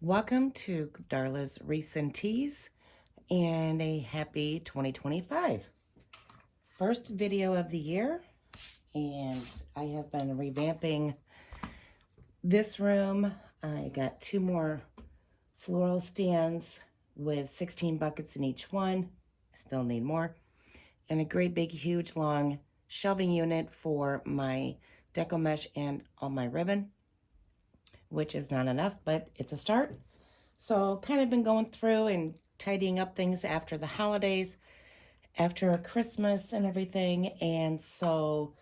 Welcome to Darla's Wreaths and Teas and a happy 2025. First video of the year, and I have been revamping this room. I got 2 more floral stands with 16 buckets in each one. I still need more. And a great big huge long shelving unit for my Deco mesh and all my ribbon, which is not enough, but it's a start. So kind of been going through and tidying up things after the holidays, after Christmas and everything. And so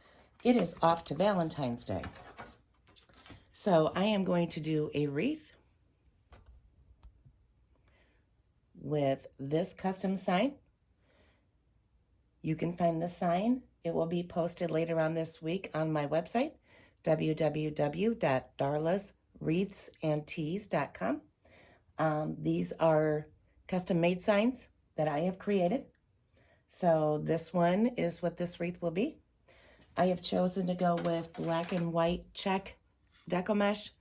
it is off to Valentine's Day. So I am going to do a wreath with this custom sign. You can find the sign. It will be posted later on this week on my website, www.darlaswreathsandteas.com. These are custom made signs that I have created. So this one is what this wreath will be. I have chosen to go with black and white check Deco mesh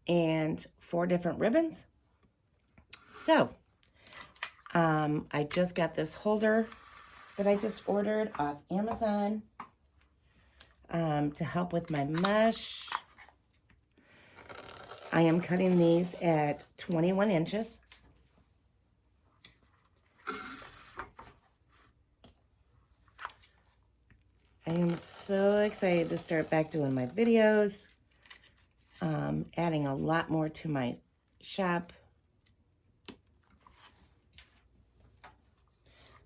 and 4 different ribbons. So I just got this holder that I just ordered off Amazon to help with my mesh. I am cutting these at 21 inches. I am so excited to start back doing my videos, adding a lot more to my shop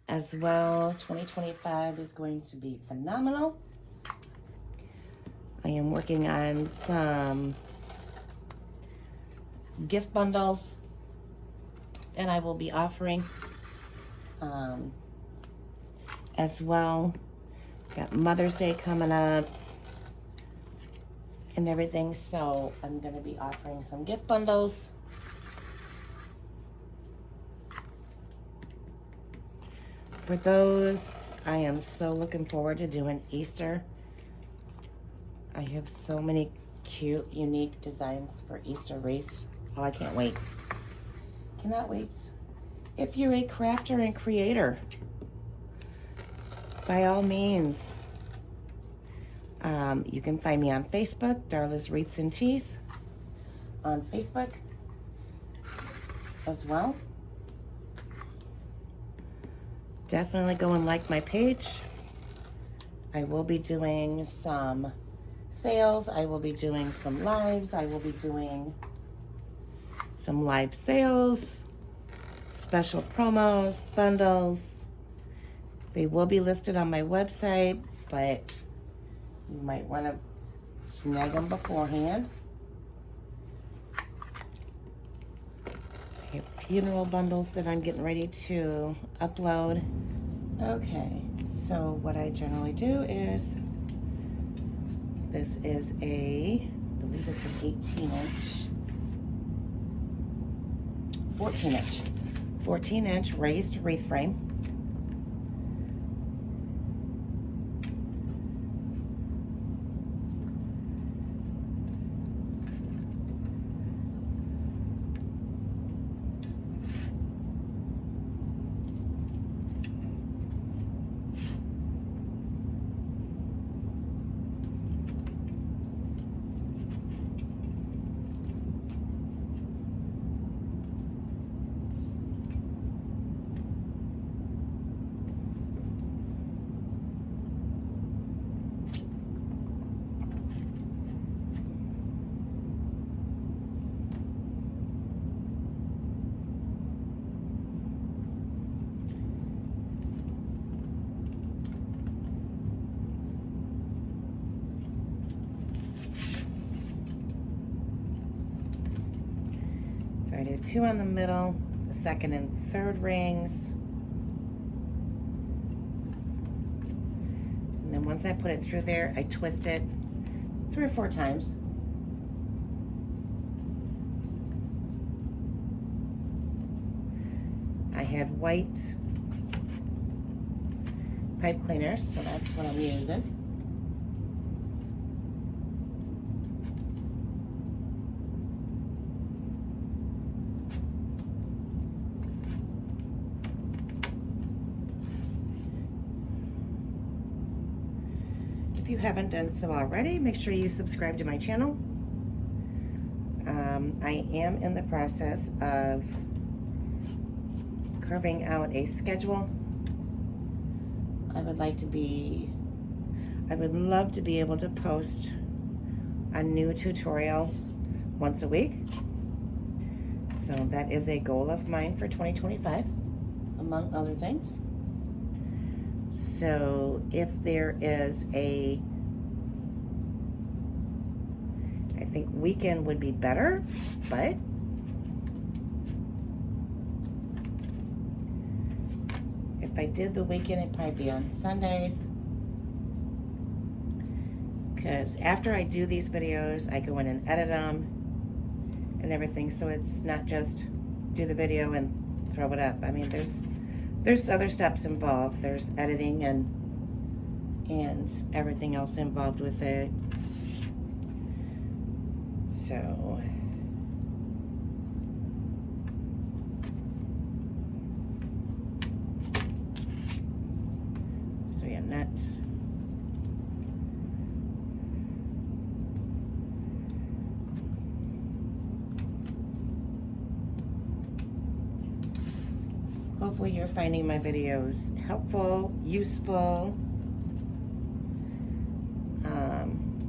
as well. 2025 is going to be phenomenal. I am working on some gift bundles that I will be offering as well. Got Mother's Day coming up and everything, so I'm going to be offering some gift bundles. For those, I am so looking forward to doing Easter. I have so many cute, unique designs for Easter wreaths. Oh, I can't wait. Cannot wait. If you're a crafter and creator, by all means, you can find me on Facebook, Darla's Wreaths and Teas, on Facebook as well. Definitely go and like my page. I will be doing some sales. I will be doing some lives. I will be doing some live sales, special promos, bundles. They will be listed on my website, but you might want to snag them beforehand. I have funeral bundles that I'm getting ready to upload. Okay, so what I generally do is, this is I believe it's an 14 inch raised wreath frame. So I do 2 on the middle, the 2nd and 3rd rings. And then once I put it through there, I twist it 3 or 4 times. I had white pipe cleaners, so that's what I'm using. haven't done so already, make sure you subscribe to my channel. I am in the process of carving out a schedule. I would love to be able to post a new tutorial once a week. So that is a goal of mine for 2025, among other things. So if there is I think weekend would be better, but if I did the weekend, it'd probably be on Sundays. Because after I do these videos, I go in and edit them and everything. So it's not just do the video and throw it up. I mean, there's other steps involved. There's editing and everything else involved with it. So yeah, not hopefully you're finding my videos helpful, useful.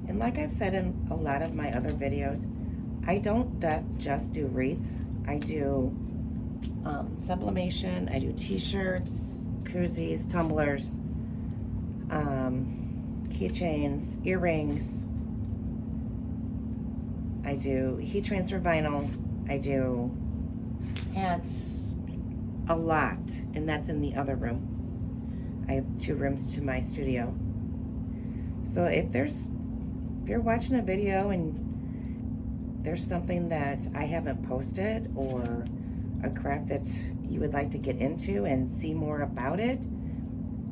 And like I've said in a lot of my other videos, I don't just do wreaths. I do sublimation, I do t-shirts, koozies, tumblers, keychains, earrings. I do heat transfer vinyl. I do hats, a lot, and that's in the other room. I have 2 rooms to my studio. So if you're watching a video and there's something that I haven't posted or a craft that you would like to get into and see more about it,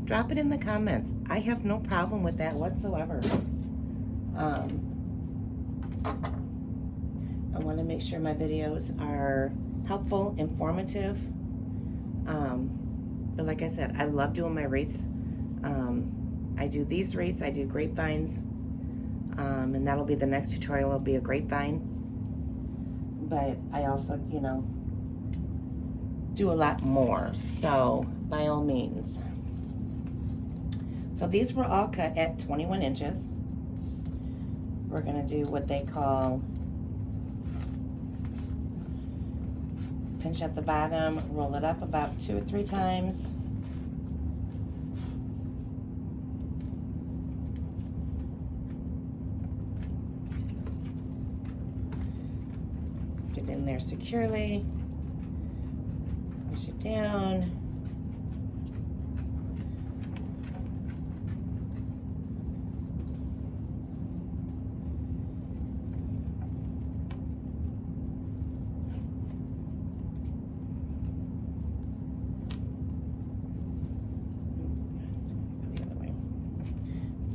drop it in the comments. I have no problem with that whatsoever. I want to make sure my videos are helpful, informative. But like I said, I love doing my wreaths. I do these wreaths, I do grapevines, and that'll be the next tutorial, will be a grapevine. But I also, do a lot more, so by all means. So these were all cut at 21 inches. We're gonna do what they call pinch at the bottom, roll it up about 2 or 3 times. Get it in there securely. Push it down.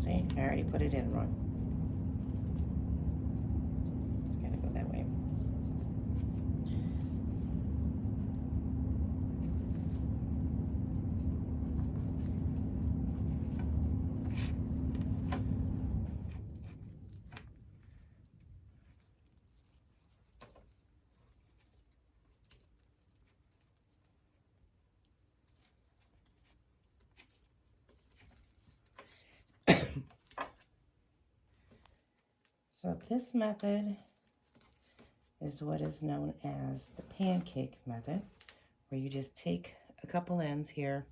See, I already put it in wrong. It's gotta go that way. So this method is what is known as the pancake method, where you just take a couple ends here,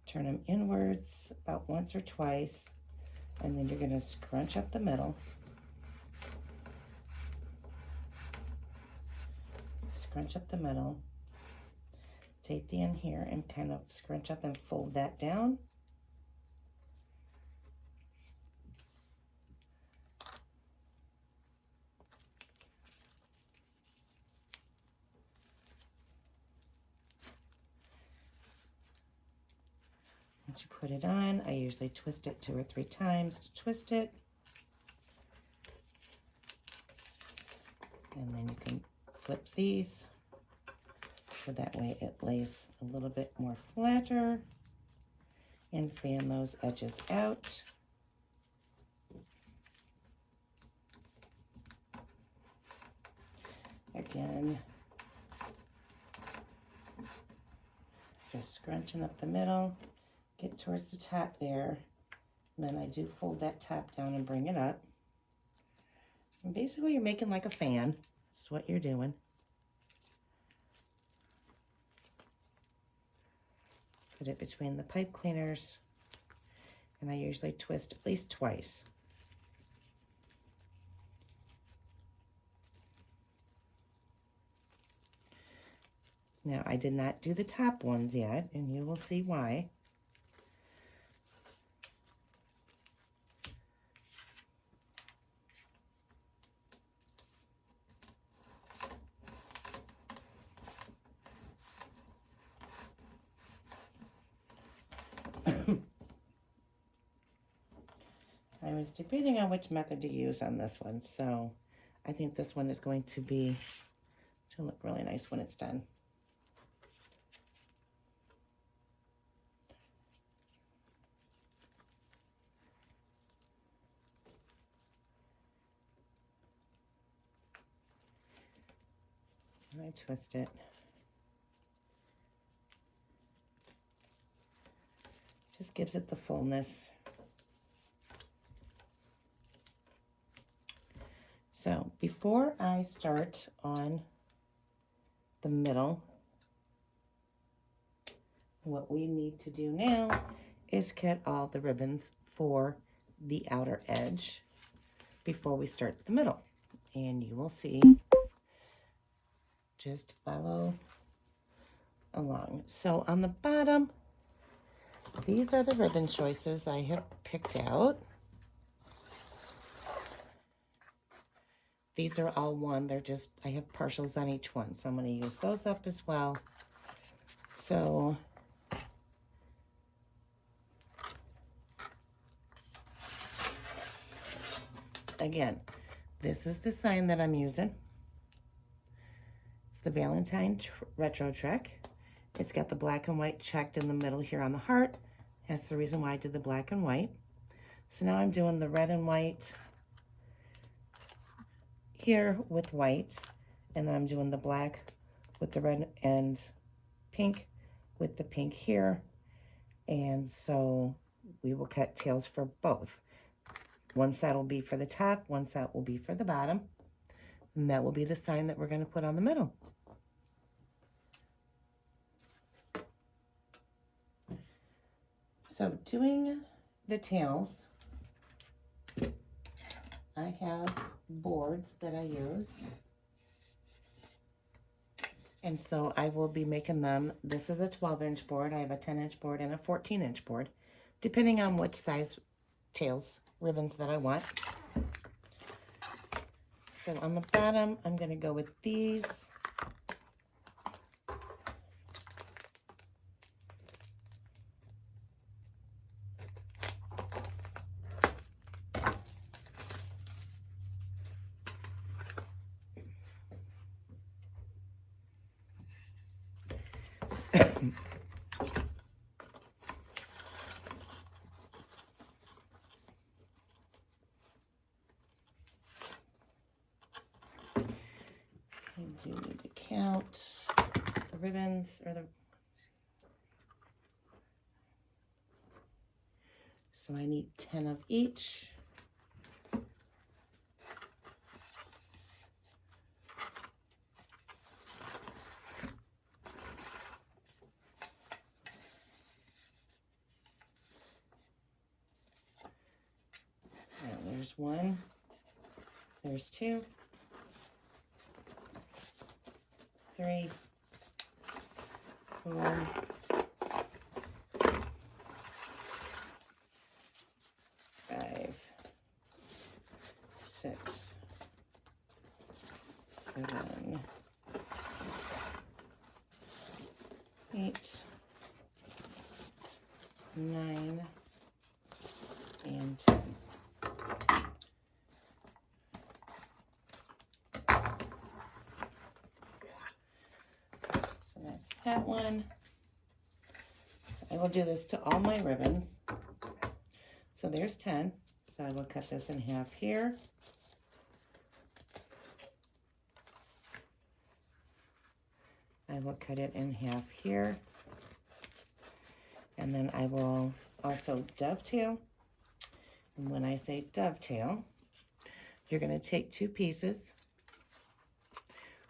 turn them inwards about once or twice, and then you're going to scrunch up the middle. Scrunch up the middle. Take the end here and kind of scrunch up and fold that down. Once you put it on, I usually twist it 2 or 3 times to twist it. And then you can flip these so that way it lays a little bit more flatter, and fan those edges out. Again, just scrunching up the middle, get towards the top there, and then I do fold that top down and bring it up. And basically you're making like a fan. That's what you're doing. Put it between the pipe cleaners, and I usually twist at least twice. Now, I did not do the top ones yet, and you will see why. I was debating on which method to use on this one, so I think this one is going to look really nice when it's done. And I twist it. Just gives it the fullness. So before I start on the middle, what we need to do now is cut all the ribbons for the outer edge before we start the middle. And you will see, just follow along. So on the bottom, these are the ribbon choices I have picked out. These are all one. They're just, I have partials on each one, so I'm going to use those up as well. So again, this is the sign that I'm using. It's the Valentine Retro Trek. It's got the black and white checked in the middle here on the heart. That's the reason why I did the black and white. So now I'm doing the red and white here with white, and then I'm doing the black with the red and pink with the pink here. And so we will cut tails for both. One side will be for the top, one side will be for the bottom, and that will be the sign that we're going to put on the middle. So doing the tails, I have boards that I use. And so I will be making them. This is a 12-inch board. I have a 10-inch board and a 14-inch board, depending on which size tails, ribbons that I want. So on the bottom, I'm going to go with these. I do need to count the ribbons, or so I need 10 of each. So there's one, there's two, 3, 4, 5, 6, 7, 8, 9, and 10. So that's that one. So I will do this to all my ribbons. So there's 10. So I will cut this in half here. I will cut it in half here. And then I will also dovetail. And when I say dovetail, you're going to take 2 pieces,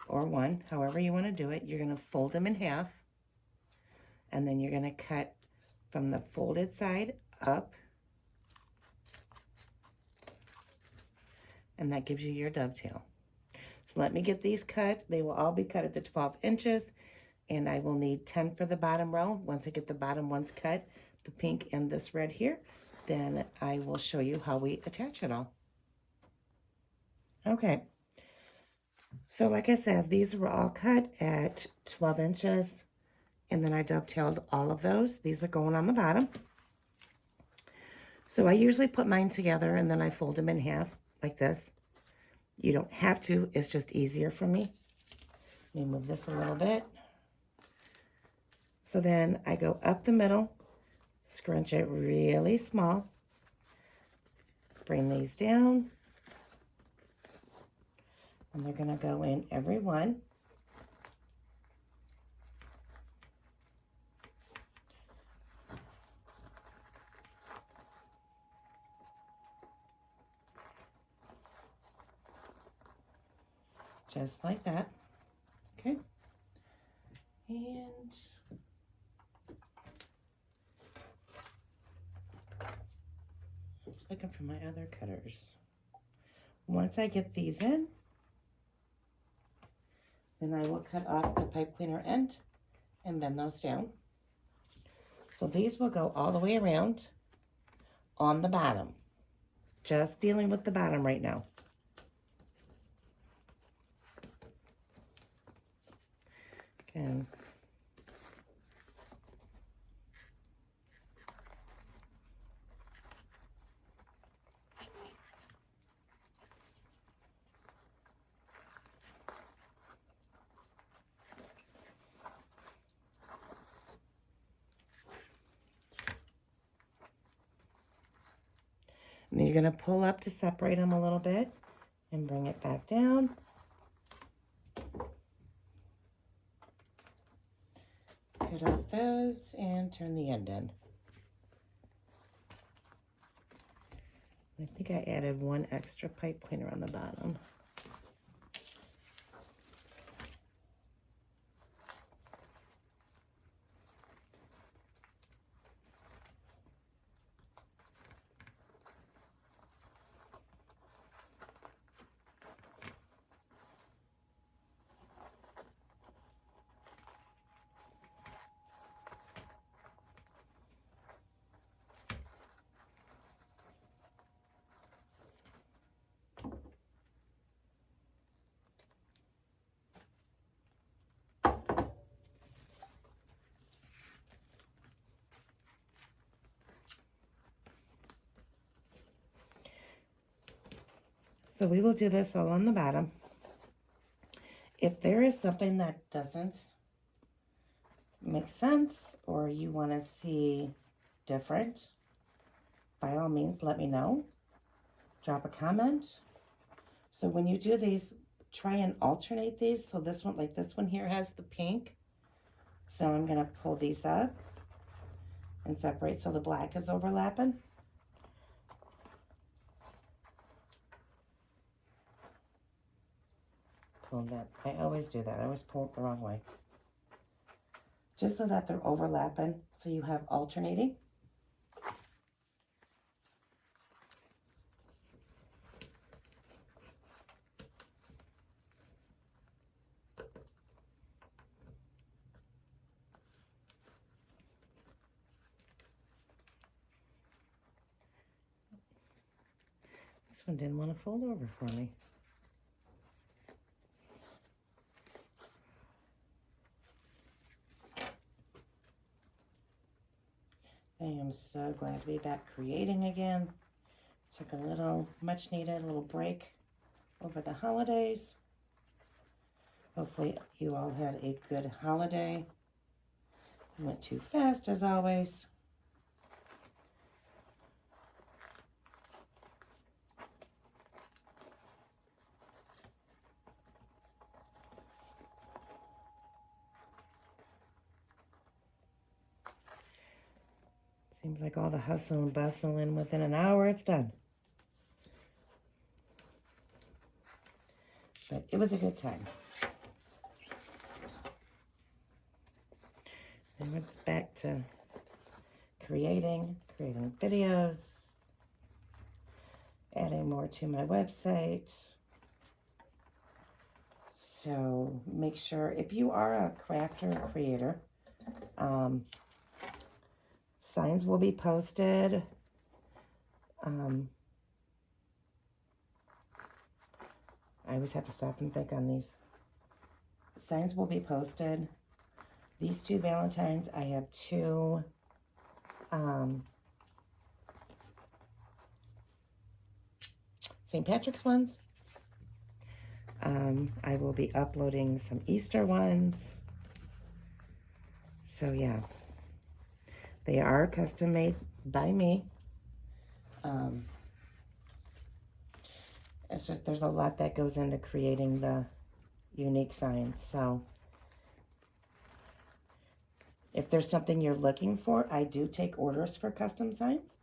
or 1, however you want to do it. You're going to fold them in half, and then you're going to cut from the folded side up, and that gives you your dovetail. So let me get these cut. They will all be cut at the 12 inches, and I will need 10 for the bottom row. Once I get the bottom ones cut, the pink and this red here, then I will show you how we attach it all. Okay, so like I said, these were all cut at 12 inches, and then I dovetailed all of those. These are going on the bottom. So I usually put mine together and then I fold them in half like this. You don't have to, it's just easier for me. Let me move this a little bit. So then I go up the middle, scrunch it really small, bring these down, and they're gonna go in every one. Just like that, okay? And I was looking for my other cutters. Once I get these in, then I will cut off the pipe cleaner end and bend those down. So these will go all the way around on the bottom. Just dealing with the bottom right now. Again. And then you're going to pull up to separate them a little bit and bring it back down. Cut off those and turn the end in. I think I added 1 extra pipe cleaner on the bottom. So we will do this all on the bottom. If there is something that doesn't make sense or you want to see different, by all means, let me know. Drop a comment. So when you do these, try and alternate these. So this one, like this one here, has the pink. So I'm going to pull these up and separate so the black is overlapping. Pull that. I always do that. I always pull it the wrong way. Just so that they're overlapping, so you have alternating. This one didn't want to fold over for me. I am so glad to be back creating again. Took a little, much needed, little break over the holidays. Hopefully you all had a good holiday. Went too fast as always. Seems like all the hustle and bustle, and within an hour it's done. But it was a good time. And it's back to creating videos, adding more to my website. So make sure, if you are a crafter or creator, signs will be posted. I always have to stop and think on these. Signs will be posted. These two Valentines, I have two St. Patrick's ones. I will be uploading some Easter ones. So yeah, they are custom made by me. It's just, there's a lot that goes into creating the unique signs. So if there's something you're looking for, I do take orders for custom signs.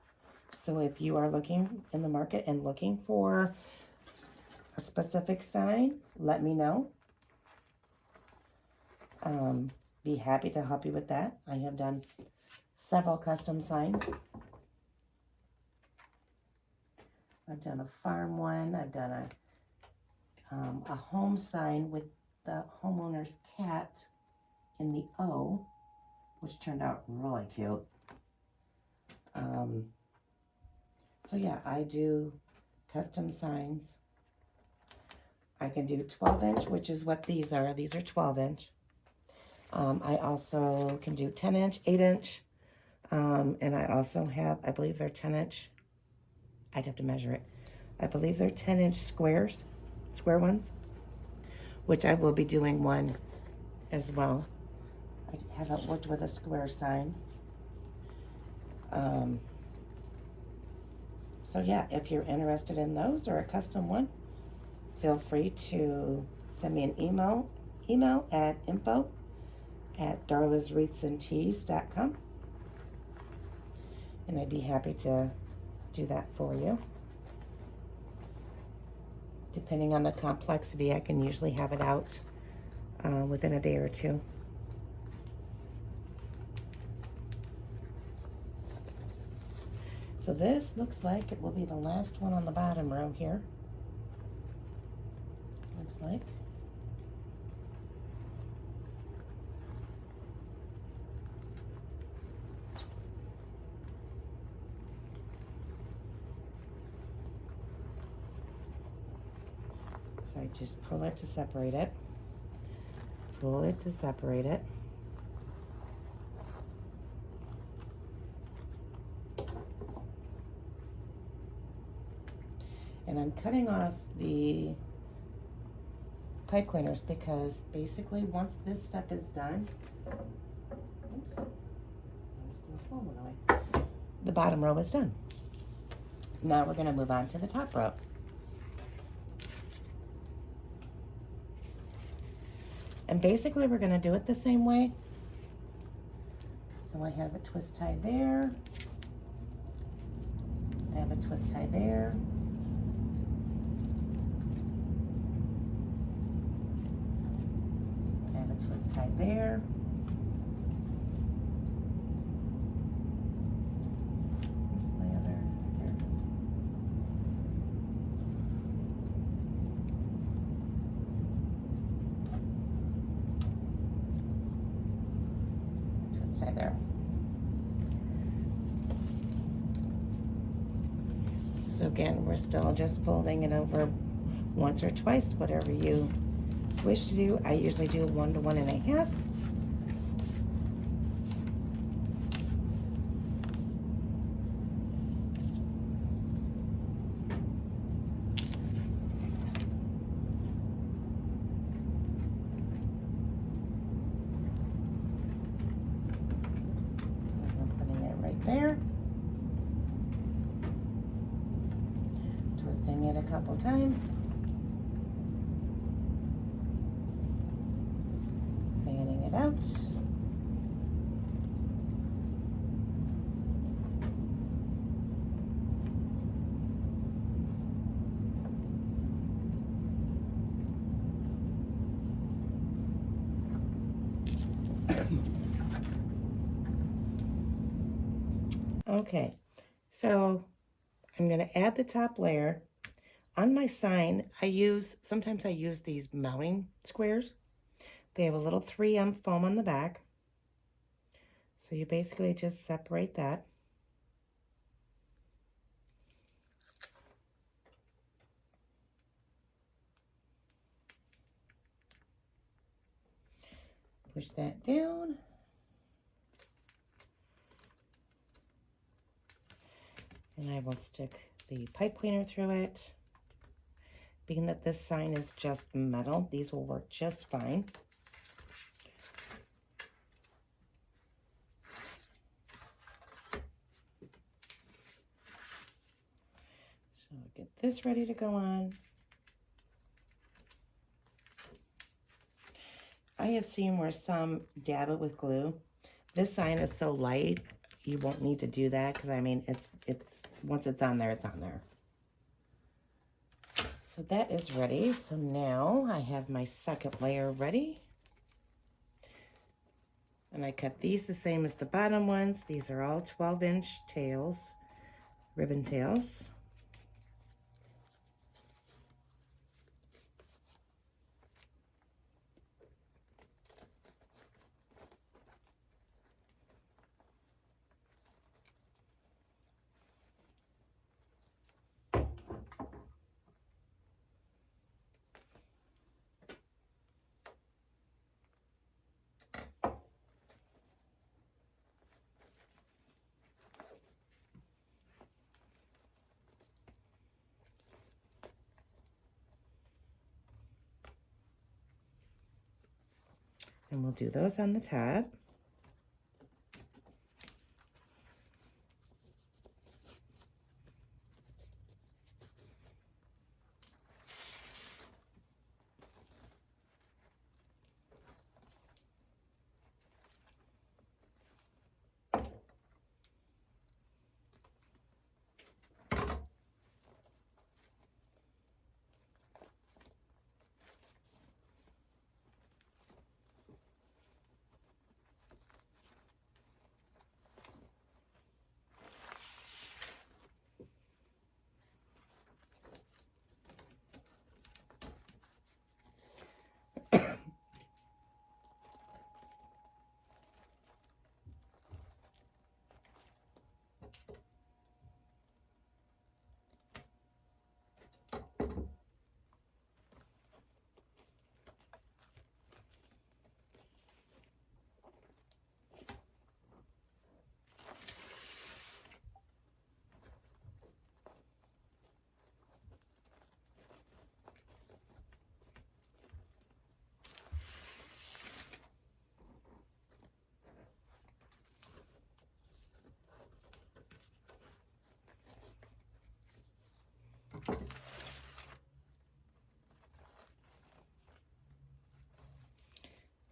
So if you are looking in the market and looking for a specific sign, let me know. Be happy to help you with that. I have done several custom signs. I've done a farm one. I've done a home sign with the homeowner's cat in the O, which turned out really cute. So yeah, I do custom signs. I can do 12-inch, which is what these are. These are 12-inch. I also can do 10-inch, 8-inch. And I also have, I believe they're 10-inch. I'd have to measure it. I believe they're 10-inch squares, square ones, which I will be doing one as well. I haven't worked with a square sign. So yeah, if you're interested in those or a custom one, feel free to send me an email at info@darlaswreathsandteas.com, and I'd be happy to do that for you. Depending on the complexity, I can usually have it out within a day or two. So this looks like it will be the last one on the bottom row here. Looks like. So I just pull it to separate it. Pull it to separate it. And I'm cutting off the pipe cleaners because basically once this step is done, oops, the bottom row is done. Now we're going to move on to the top row. And basically we're going to do it the same way. So I have a twist tie there. I have a twist tie there. I have a twist tie there. Where's my other? There it is. Twist tie there. So again, we're still just folding it over once or twice, whatever you wish to do. I usually do 1 to 1.5. I'm putting it right there. Twisting it a couple times. Fanning it out. Okay, so I'm going to add the top layer. On my sign, sometimes I use these mounting squares. They have a little 3M foam on the back. So you basically just separate that. Push that down. And I will stick the pipe cleaner through it. Being that this sign is just metal, these will work just fine. So I'll get this ready to go on. I have seen where some dab it with glue. This sign is so light, you won't need to do that because I mean, it's once it's on there, it's on there. So that is ready. So now I have my second layer ready. And I cut these the same as the bottom ones. These are all 12-inch tails, ribbon tails. And we'll do those on the top.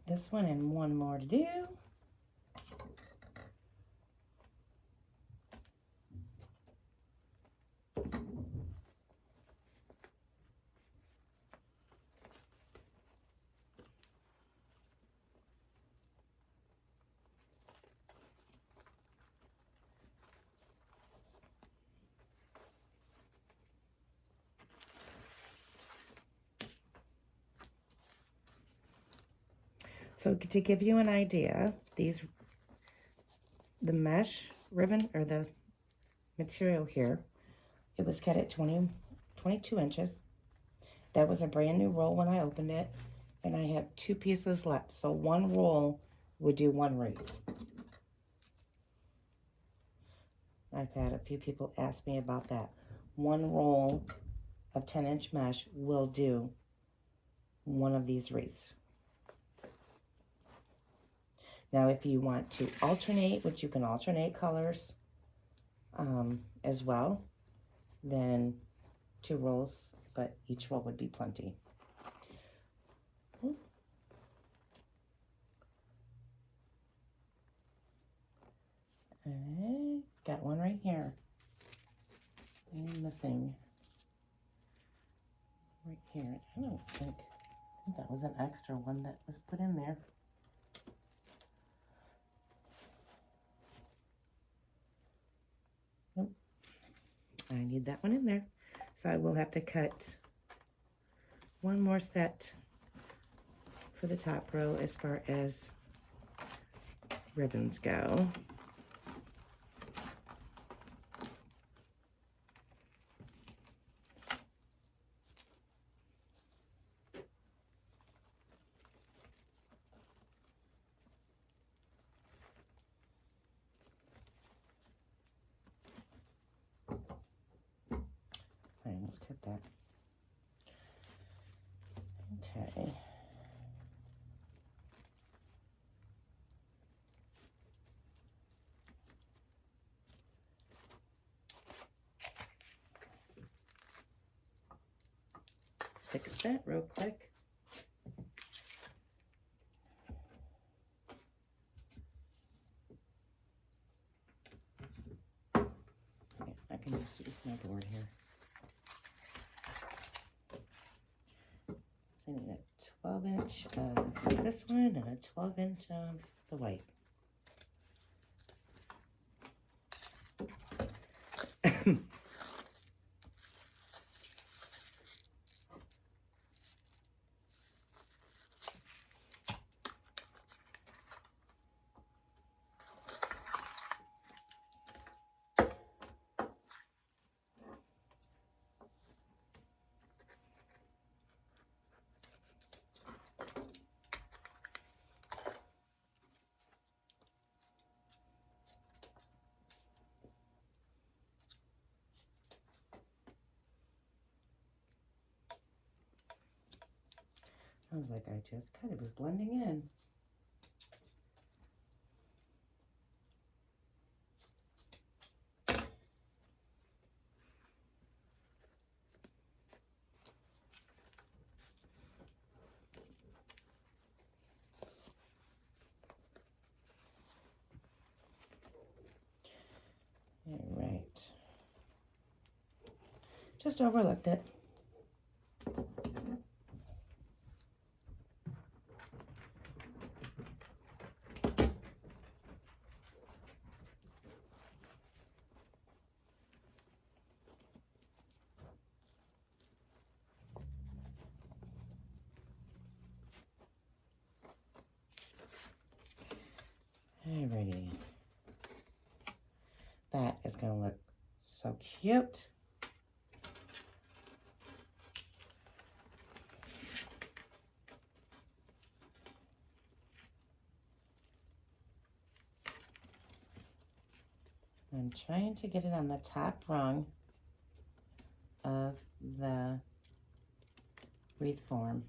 This one and one more to do. So to give you an idea, the mesh ribbon or the material here, it was cut at 22 inches. That was a brand new roll when I opened it, and I have 2 pieces left. So one roll would do one wreath. I've had a few people ask me about that. One roll of 10-inch mesh will do one of these wreaths. Now, if you want to alternate, which you can alternate colors as well, then 2 rolls, but each roll would be plenty. Okay, got one right here. I'm missing right here. I think that was an extra one that was put in there. I need that one in there. So I will have to cut one more set for the top row as far as ribbons go. All right, let's cut that. Okay. Fix that real quick. Okay, I can just use my board here. So I need a 12-inch of this one and a 12-inch of the white. I was like, I just cut it. It was blending in. All right. Just overlooked it. Alrighty. That is going to look so cute. I'm trying to get it on the top rung of the wreath form.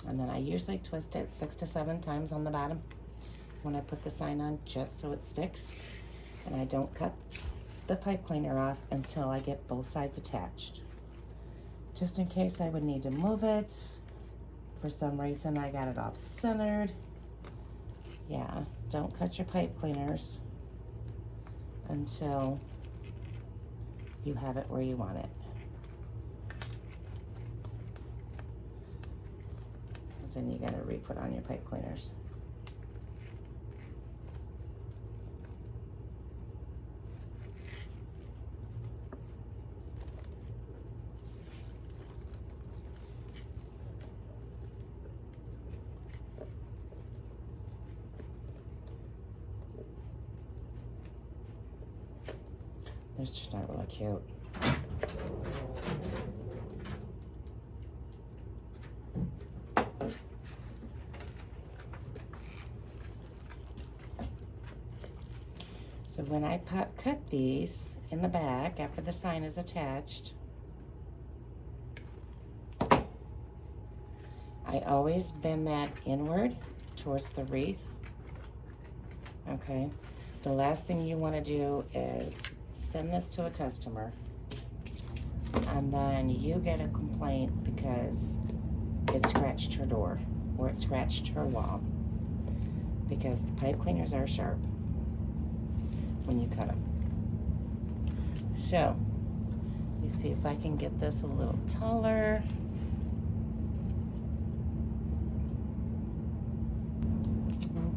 And then I usually twist it 6 to 7 times on the bottom when I put the sign on, just so it sticks. And I don't cut the pipe cleaner off until I get both sides attached. Just in case I would need to move it. For some reason I got it off centered. Yeah, don't cut your pipe cleaners until you have it where you want it. Then you gotta re-put on your pipe cleaners. This just not really cute. So when I cut these in the back after the sign is attached, I always bend that inward towards the wreath. Okay, the last thing you want to do is send this to a customer and then you get a complaint because it scratched her door or it scratched her wall, because the pipe cleaners are sharp. when you cut them. So, let me see if I can get this a little taller.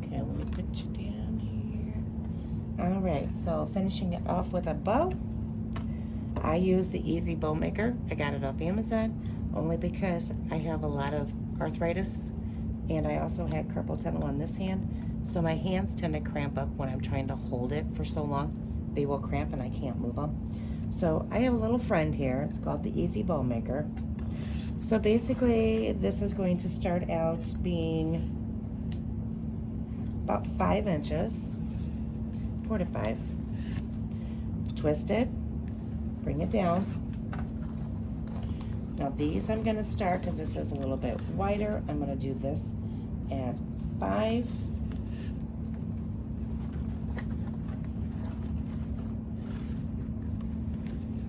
Okay, let me put you down here. All right, so finishing it off with a bow. I use the Easy Bow Maker. I got it off Amazon only because I have a lot of arthritis and I also had carpal tunnel on this hand. So my hands tend to cramp up when I'm trying to hold it for so long. They will cramp and I can't move them. So I have a little friend here. It's called the Easy Bow Maker. So basically this is going to start out being about 5 inches, 4 to 5. Twist it, bring it down. Now these I'm going to start, because this is a little bit wider, I'm going to do this at 5.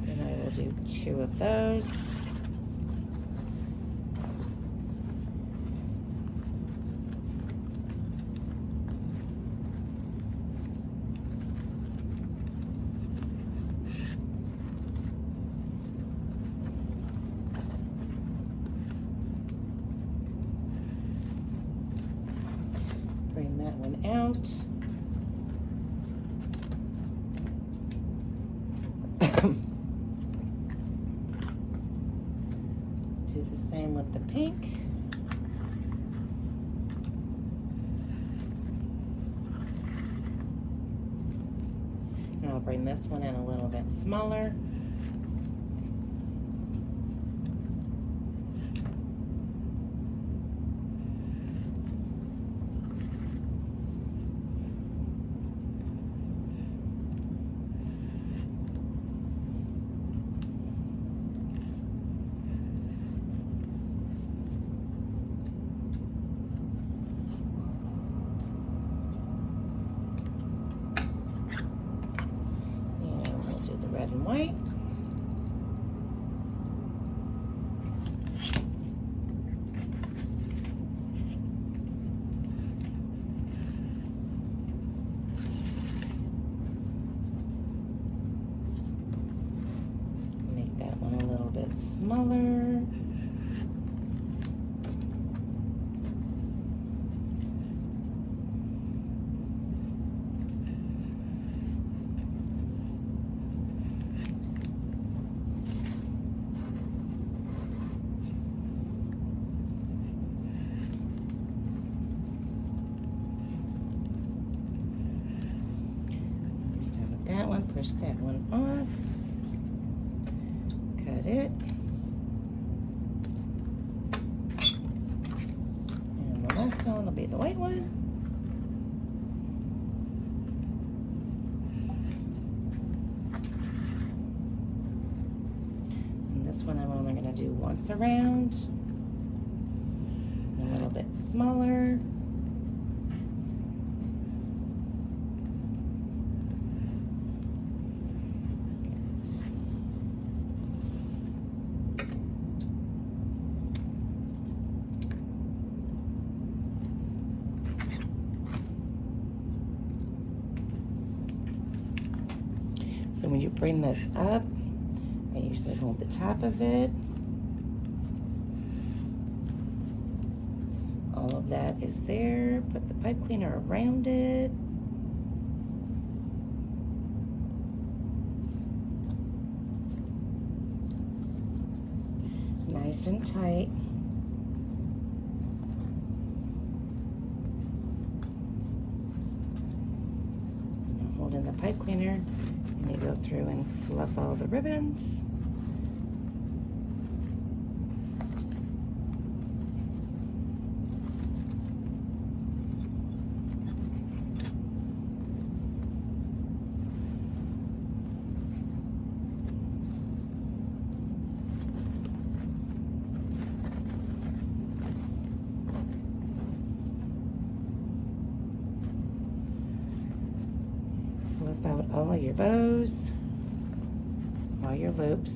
And I will do 2 of those. Bring that one out. Do the same with the pink. And I'll bring this one in a little bit smaller. Red and white. Make that one a little bit smaller. That one, push that one off, cut it, and the last one will be the white one. And this one I'm only going to do once around, a little bit smaller. So when you bring this up, I usually hold the top of it. All of that is there. Put the pipe cleaner around it. Nice and tight. Now hold in the pipe cleaner. And you go through and fluff all the ribbons. Flip out all of your bows, all your loops.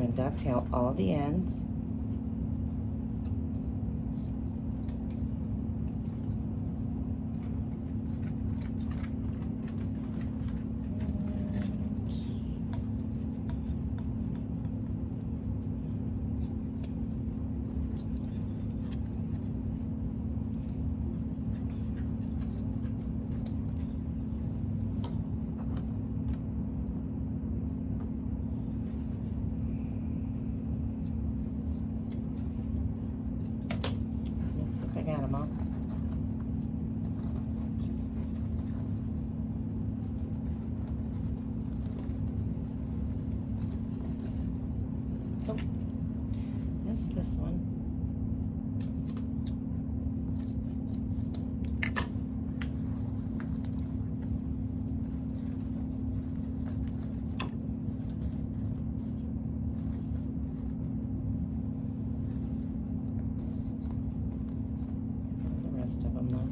going to dovetail all the ends. I got them all. Oh, missed this one. Of them though.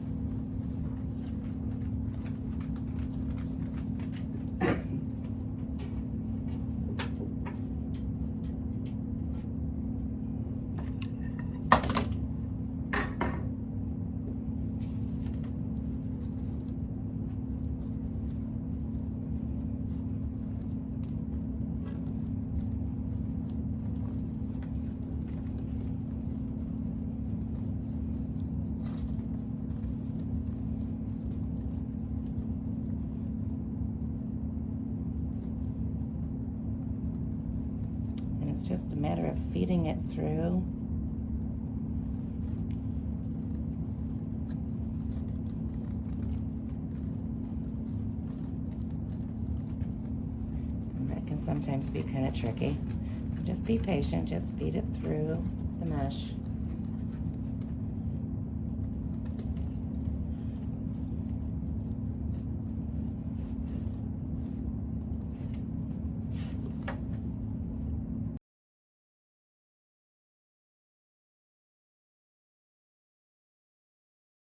It's just a matter of feeding it through. And that can sometimes be kind of tricky. So just be patient, just feed it through the mesh.